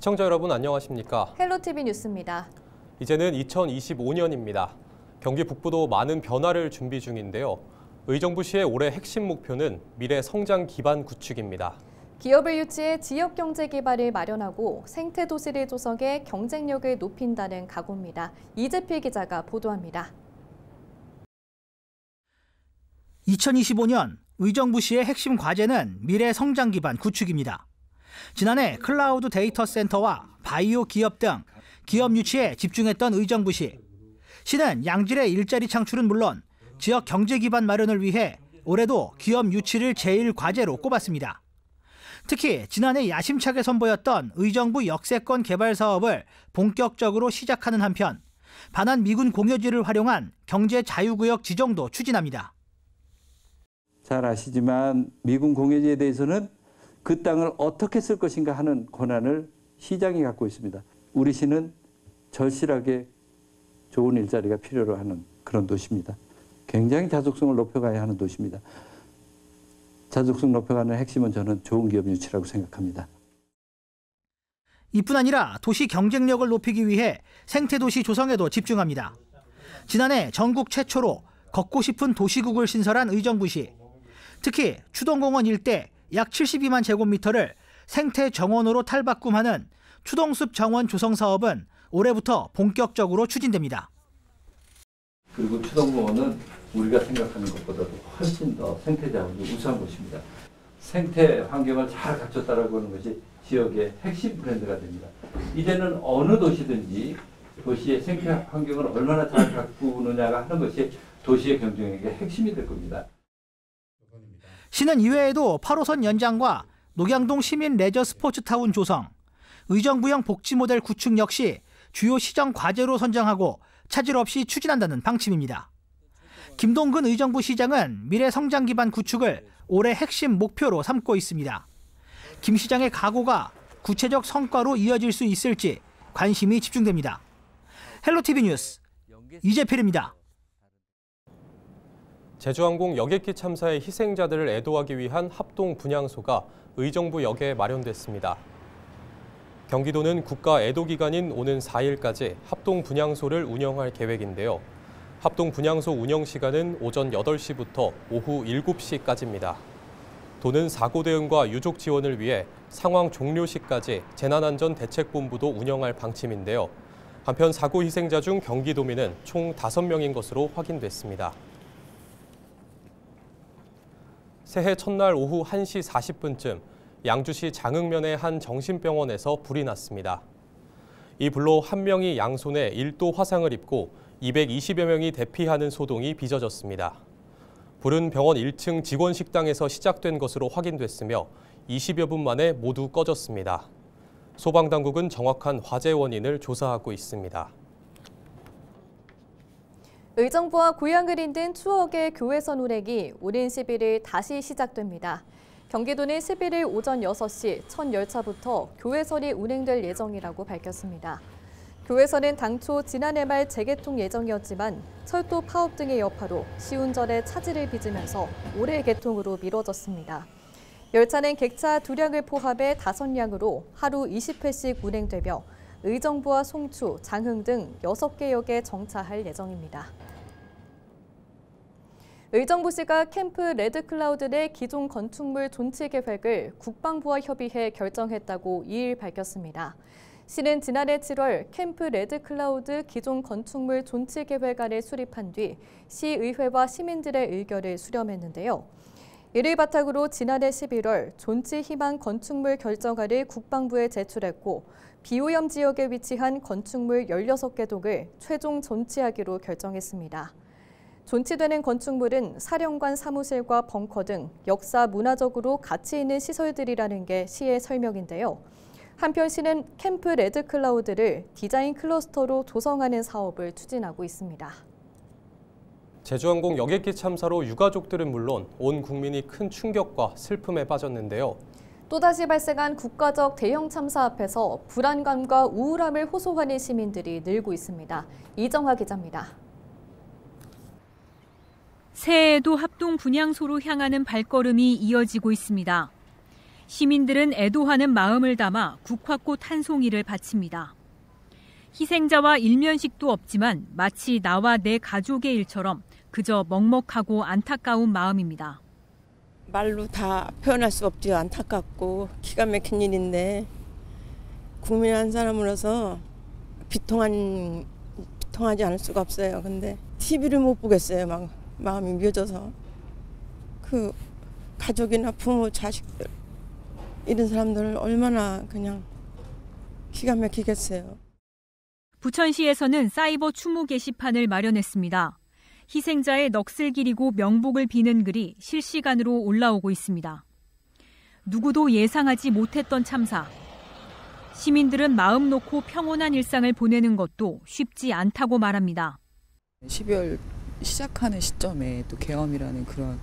시청자 여러분 안녕하십니까? 헬로티비 뉴스입니다. 이제는 2025년입니다. 경기 북부도 많은 변화를 준비 중인데요. 의정부시의 올해 핵심 목표는 미래 성장 기반 구축입니다. 기업을 유치해 지역 경제 기반을 마련하고 생태 도시를 조성해 경쟁력을 높인다는 각오입니다. 이재필 기자가 보도합니다. 2025년 의정부시의 핵심 과제는 미래 성장 기반 구축입니다. 지난해 클라우드 데이터 센터와 바이오 기업 등 기업 유치에 집중했던 의정부시. 시는 양질의 일자리 창출은 물론 지역 경제 기반 마련을 위해 올해도 기업 유치를 제1 과제로 꼽았습니다. 특히 지난해 야심차게 선보였던 의정부 역세권 개발 사업을 본격적으로 시작하는 한편 반환 미군 공여지를 활용한 경제 자유구역 지정도 추진합니다. 잘 아시지만 미군 공여지에 대해서는 그 땅을 어떻게 쓸 것인가 하는 권한을 시장이 갖고 있습니다. 우리 시는 절실하게 좋은 일자리가 필요로 하는 그런 도시입니다. 굉장히 자족성을 높여가야 하는 도시입니다. 자족성 높여가는 핵심은 저는 좋은 기업 유치라고 생각합니다. 이뿐 아니라 도시 경쟁력을 높이기 위해 생태도시 조성에도 집중합니다. 지난해 전국 최초로 걷고 싶은 도시국을 신설한 의정부시. 특히 추동공원 일대 약 72만 제곱미터를 생태 정원으로 탈바꿈하는 추동숲 정원 조성 사업은 올해부터 본격적으로 추진됩니다. 그리고 추동공원은 우리가 생각하는 것보다도 훨씬 더 생태 자원이 우수한 곳입니다. 생태 환경을 잘 갖췄다라고 하는 것이 지역의 핵심 브랜드가 됩니다. 이제는 어느 도시든지 도시의 생태 환경을 얼마나 잘 가꾸느냐가 하는 것이 도시의 경쟁력의 핵심이 될 겁니다. 시는 이외에도 8호선 연장과 녹양동 시민 레저 스포츠타운 조성, 의정부형 복지 모델 구축 역시 주요 시정 과제로 선정하고 차질 없이 추진한다는 방침입니다. 김동근 의정부시장은 미래 성장 기반 구축을 올해 핵심 목표로 삼고 있습니다. 김 시장의 각오가 구체적 성과로 이어질 수 있을지 관심이 집중됩니다. 헬로티비 뉴스 이재필입니다. 제주항공 여객기 참사의 희생자들을 애도하기 위한 합동 분향소가 의정부 역에 마련됐습니다. 경기도는 국가 애도기간인 오는 4일까지 합동 분향소를 운영할 계획인데요. 합동 분향소 운영 시간은 오전 8시부터 오후 7시까지입니다. 도는 사고 대응과 유족 지원을 위해 상황 종료 시까지 재난안전대책본부도 운영할 방침인데요. 한편 사고 희생자 중 경기도민은 총 5명인 것으로 확인됐습니다. 새해 첫날 오후 1시 40분쯤 양주시 장흥면의 한 정신병원에서 불이 났습니다. 이 불로 한 명이 양손에 1도 화상을 입고 220여 명이 대피하는 소동이 빚어졌습니다. 불은 병원 1층 직원 식당에서 시작된 것으로 확인됐으며 20여 분 만에 모두 꺼졌습니다. 소방당국은 정확한 화재 원인을 조사하고 있습니다. 의정부와 고향을 잇는 추억의 교외선 운행이 오는 11일 다시 시작됩니다. 경기도는 11일 오전 6시 첫 열차부터 교외선이 운행될 예정이라고 밝혔습니다. 교외선은 당초 지난해 말 재개통 예정이었지만 철도 파업 등의 여파로 시운전에 차질을 빚으면서 올해 개통으로 미뤄졌습니다. 열차는 객차 2량을 포함해 5량으로 하루 20회씩 운행되며 의정부와 송추, 장흥 등 6개 역에 정차할 예정입니다. 의정부시가 캠프 레드클라우드 내 기존 건축물 존치 계획을 국방부와 협의해 결정했다고 2일 밝혔습니다. 시는 지난해 7월 캠프 레드클라우드 기존 건축물 존치 계획안을 수립한 뒤 시의회와 시민들의 의견을 수렴했는데요. 이를 바탕으로 지난해 11월 존치 희망 건축물 결정안을 국방부에 제출했고 비오염 지역에 위치한 건축물 16개 동을 최종 존치하기로 결정했습니다. 존치되는 건축물은 사령관 사무실과 벙커 등 역사 문화적으로 가치 있는 시설들이라는 게 시의 설명인데요. 한편 시는 캠프 레드클라우드를 디자인 클러스터로 조성하는 사업을 추진하고 있습니다. 제주항공 여객기 참사로 유가족들은 물론 온 국민이 큰 충격과 슬픔에 빠졌는데요. 또다시 발생한 국가적 대형 참사 앞에서 불안감과 우울함을 호소하는 시민들이 늘고 있습니다. 이정화 기자입니다. 새해에도 합동 분향소로 향하는 발걸음이 이어지고 있습니다. 시민들은 애도하는 마음을 담아 국화꽃 한 송이를 바칩니다. 희생자와 일면식도 없지만 마치 나와 내 가족의 일처럼 그저 먹먹하고 안타까운 마음입니다. 말로 다 표현할 수 없죠. 안타깝고 기가 막힌 일인데 국민 한 사람으로서 비통하지 않을 수가 없어요. 근데 TV를 못 보겠어요. 마음이 미어져서. 그 가족이나 부모, 자식들 이런 사람들 얼마나 그냥 기가 막히겠어요. 부천시에서는 사이버 추모 게시판을 마련했습니다. 희생자의 넋을 기리고 명복을 비는 글이 실시간으로 올라오고 있습니다. 누구도 예상하지 못했던 참사. 시민들은 마음 놓고 평온한 일상을 보내는 것도 쉽지 않다고 말합니다. 12월 시작하는 시점에 또 계엄이라는 그런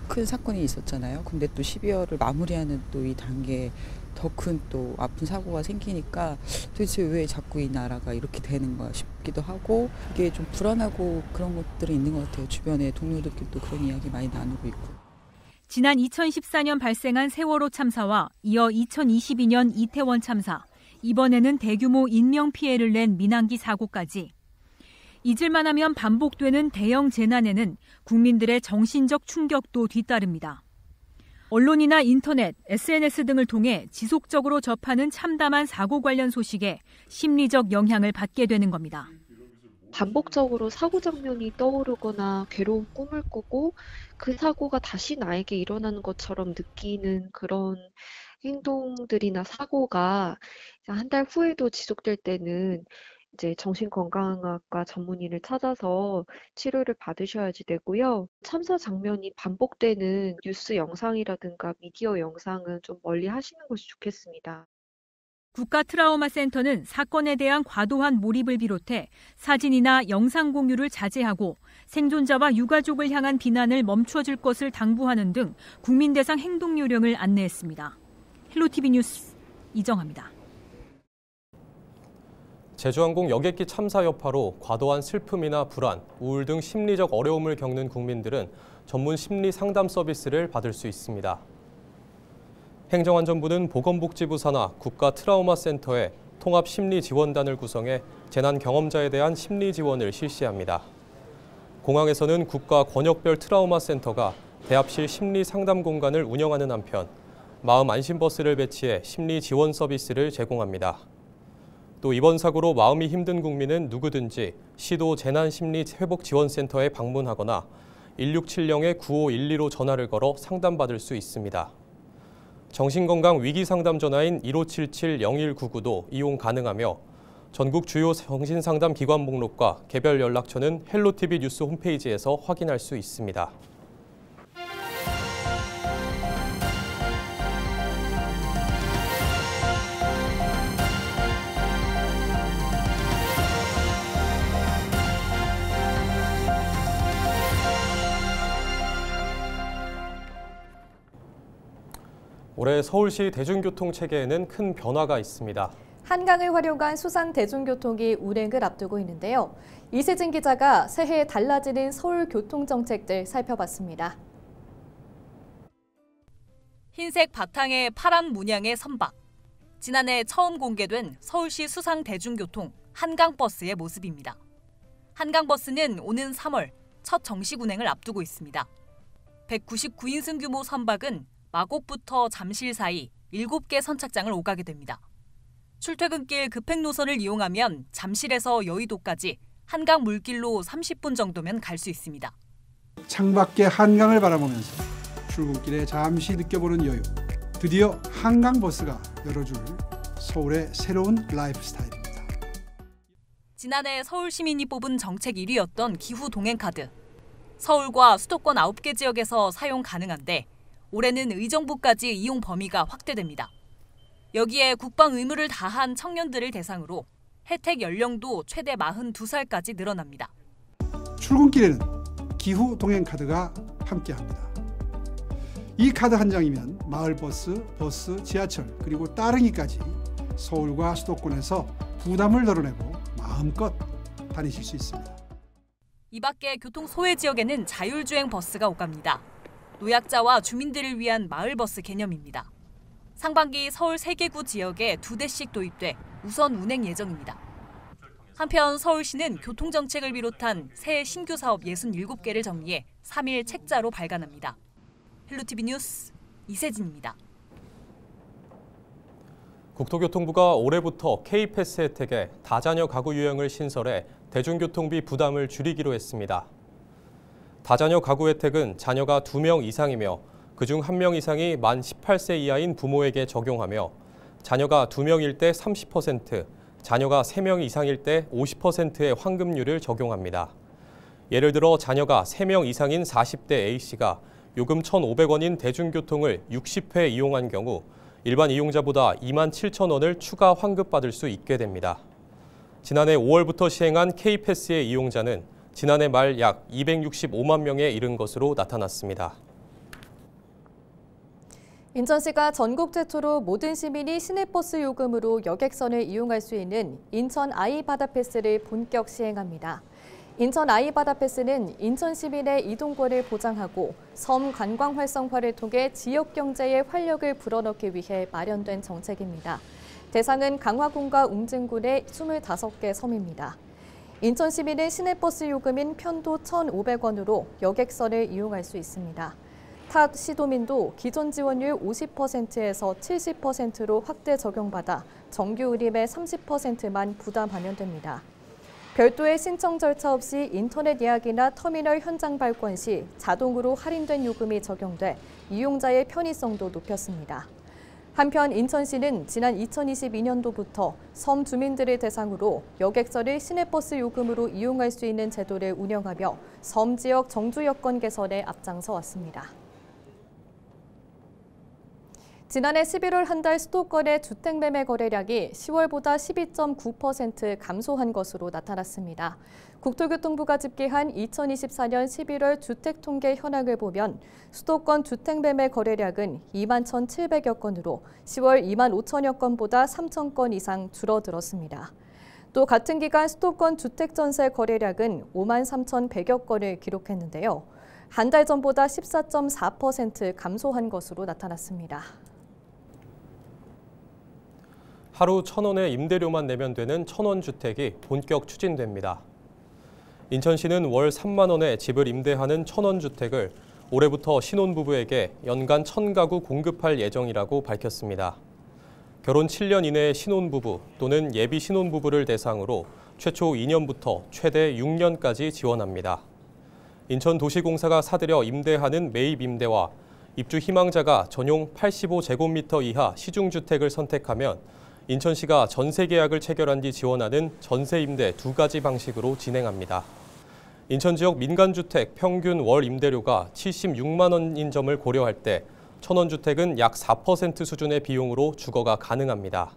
큰 사건이 있었잖아요. 근데 또 12월을 마무리하는 또 이 단계에 더 큰 또 아픈 사고가 생기니까 도대체 왜 자꾸 이 나라가 이렇게 되는가 싶기도 하고 이게 좀 불안하고 그런 것들이 있는 것 같아요. 주변에 동료들끼리도 그런 이야기 많이 나누고 있고. 지난 2014년 발생한 세월호 참사와 이어 2022년 이태원 참사, 이번에는 대규모 인명피해를 낸 민항기 사고까지. 잊을만 하면 반복되는 대형 재난에는 국민들의 정신적 충격도 뒤따릅니다. 언론이나 인터넷, SNS 등을 통해 지속적으로 접하는 참담한 사고 관련 소식에 심리적 영향을 받게 되는 겁니다. 반복적으로 사고 장면이 떠오르거나 괴로운 꿈을 꾸고 그 사고가 다시 나에게 일어나는 것처럼 느끼는 그런 행동들이나 사고가 한 달 후에도 지속될 때는 이제 정신건강학과 전문의를 찾아서 치료를 받으셔야지 되고요. 참사 장면이 반복되는 뉴스 영상이라든가 미디어 영상은 좀 멀리 하시는 것이 좋겠습니다. 국가 트라우마 센터는 사건에 대한 과도한 몰입을 비롯해 사진이나 영상 공유를 자제하고 생존자와 유가족을 향한 비난을 멈춰줄 것을 당부하는 등 국민 대상 행동 요령을 안내했습니다. 헬로티비 뉴스 이정아입니다. 제주항공 여객기 참사 여파로 과도한 슬픔이나 불안, 우울 등 심리적 어려움을 겪는 국민들은 전문 심리 상담 서비스를 받을 수 있습니다. 행정안전부는 보건복지부 산하 국가 트라우마 센터에 통합 심리 지원단을 구성해 재난 경험자에 대한 심리 지원을 실시합니다. 공항에서는 국가 권역별 트라우마 센터가 대합실 심리 상담 공간을 운영하는 한편 마음 안심버스를 배치해 심리 지원 서비스를 제공합니다. 또 이번 사고로 마음이 힘든 국민은 누구든지 시도 재난심리회복지원센터에 방문하거나 1670-9512로 전화를 걸어 상담받을 수 있습니다. 정신건강 위기상담 전화인 1577-0199도 이용 가능하며 전국 주요 정신상담 기관 목록과 개별 연락처는 헬로티비 뉴스 홈페이지에서 확인할 수 있습니다. 올해 서울시 대중교통 체계에는 큰 변화가 있습니다. 한강을 활용한 수산 대중교통이 운행을 앞두고 있는데요. 이세진 기자가 새해 달라지는 서울 교통정책들 살펴봤습니다. 흰색 바탕에 파란 문양의 선박. 지난해 처음 공개된 서울시 수상 대중교통 한강버스의 모습입니다. 한강버스는 오는 3월 첫 정식 운행을 앞두고 있습니다. 199인승 규모 선박은 마곡부터 잠실 사이 7개 선착장을 오가게 됩니다. 출퇴근길 급행 노선을 이용하면 잠실에서 여의도까지 한강 물길로 30분 정도면 갈 수 있습니다. 창밖의 한강을 바라보면서 출근길에 잠시 느껴보는 여유. 드디어 한강버스가 열어줄 서울의 새로운 라이프 스타일입니다. 지난해 서울 시민이 뽑은 정책 1위였던 기후 동행카드. 서울과 수도권 9개 지역에서 사용 가능한데 올해는 의정부까지 이용 범위가 확대됩니다. 여기에 국방 의무를 다한 청년들을 대상으로 혜택 연령도 최대 42살까지 늘어납니다. 출근길에는 기후 동행 카드가 함께합니다. 이 카드 한 장이면 마을버스, 버스, 지하철 그리고 따릉이까지 서울과 수도권에서 부담을 덜어내고 마음껏 다니실 수 있습니다. 이 밖에 교통 소외 지역에는 자율주행 버스가 오갑니다. 노약자와 주민들을 위한 마을버스 개념입니다. 상반기 서울 3개구 지역에 2대씩 도입돼 우선 운행 예정입니다. 한편 서울시는 교통정책을 비롯한 새 신규 사업 67개를 정리해 3일 책자로 발간합니다. 헬로티비 뉴스 이세진입니다. 국토교통부가 올해부터 K패스 혜택에 다자녀 가구 유형을 신설해 대중교통비 부담을 줄이기로 했습니다. 다자녀 가구 혜택은 자녀가 2명 이상이며 그중 1명 이상이 만 18세 이하인 부모에게 적용하며 자녀가 2명일 때 30%, 자녀가 3명 이상일 때 50%의 환급률을 적용합니다. 예를 들어 자녀가 3명 이상인 40대 A씨가 요금 1,500원인 대중교통을 60회 이용한 경우 일반 이용자보다 27,000원을 추가 환급받을 수 있게 됩니다. 지난해 5월부터 시행한 K패스의 이용자는 지난해 말 약 265만 명에 이른 것으로 나타났습니다. 인천시가 전국 최초로 모든 시민이 시내버스 요금으로 여객선을 이용할 수 있는 인천 아이바다패스를 본격 시행합니다. 인천 아이바다패스는 인천 시민의 이동권을 보장하고 섬 관광 활성화를 통해 지역 경제에 활력을 불어넣기 위해 마련된 정책입니다. 대상은 강화군과 웅진군의 25개 섬입니다. 인천 시민은 시내버스 요금인 편도 1,500원으로 여객선을 이용할 수 있습니다. 타 시도민도 기존 지원율 50%에서 70%로 확대 적용받아 정규 운임의 30%만 부담하면 됩니다. 별도의 신청 절차 없이 인터넷 예약이나 터미널 현장 발권 시 자동으로 할인된 요금이 적용돼 이용자의 편의성도 높였습니다. 한편 인천시는 지난 2022년도부터 섬 주민들을 대상으로 여객선을 시내버스 요금으로 이용할 수 있는 제도를 운영하며 섬 지역 정주 여건 개선에 앞장서 왔습니다. 지난해 11월 한 달 수도권의 주택 매매 거래량이 10월보다 12.9% 감소한 것으로 나타났습니다. 국토교통부가 집계한 2024년 11월 주택 통계 현황을 보면 수도권 주택 매매 거래량은 2만 1,700여 건으로 10월 2만 5천여 건보다 3천 건 이상 줄어들었습니다. 또 같은 기간 수도권 주택 전세 거래량은 5만 3,100여 건을 기록했는데요. 한 달 전보다 14.4% 감소한 것으로 나타났습니다. 하루 1,000원의 임대료만 내면 되는 1,000원 주택이 본격 추진됩니다. 인천시는 월 3만 원에 집을 임대하는 1,000원 주택을 올해부터 신혼부부에게 연간 1,000가구 공급할 예정이라고 밝혔습니다. 결혼 7년 이내의 신혼부부 또는 예비 신혼부부를 대상으로 최초 2년부터 최대 6년까지 지원합니다. 인천도시공사가 사들여 임대하는 매입 임대와 입주 희망자가 전용 85제곱미터 이하 시중주택을 선택하면 인천시가 전세 계약을 체결한 뒤 지원하는 전세 임대 2가지 방식으로 진행합니다. 인천 지역 민간주택 평균 월 임대료가 76만 원인 점을 고려할 때 1,000원 주택은 약 4% 수준의 비용으로 주거가 가능합니다.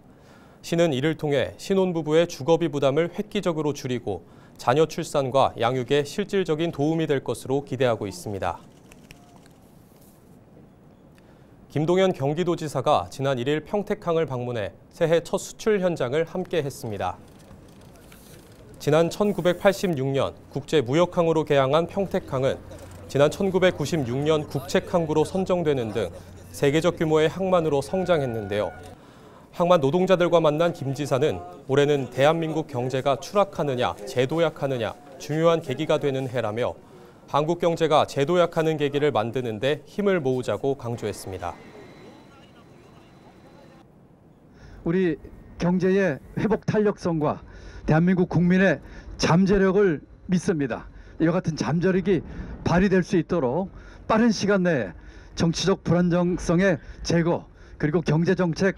시는 이를 통해 신혼부부의 주거비 부담을 획기적으로 줄이고 자녀 출산과 양육에 실질적인 도움이 될 것으로 기대하고 있습니다. 김동연 경기도지사가 지난 1일 평택항을 방문해 새해 첫 수출 현장을 함께 했습니다. 지난 1986년 국제무역항으로 개항한 평택항은 지난 1996년 국책항구로 선정되는 등 세계적 규모의 항만으로 성장했는데요. 항만 노동자들과 만난 김 지사는 올해는 대한민국 경제가 추락하느냐 재도약하느냐 중요한 계기가 되는 해라며 한국 경제가 재도약하는 계기를 만드는 데 힘을 모으자고 강조했습니다. 우리 경제의 회복 탄력성과 대한민국 국민의 잠재력을 믿습니다. 이와 같은 잠재력이 발휘될 수 있도록 빠른 시간 내에 정치적 불안정성의 제거 그리고 경제정책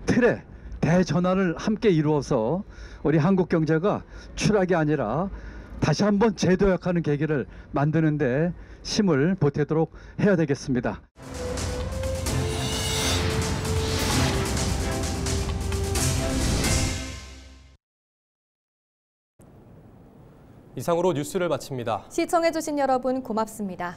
틀의 대전환을 함께 이루어서 우리 한국 경제가 추락이 아니라 다시 한번 재도약하는 계기를 만드는 데 힘을 보태도록 해야 되겠습니다. 이상으로 뉴스를 마칩니다. 시청해주신 여러분 고맙습니다.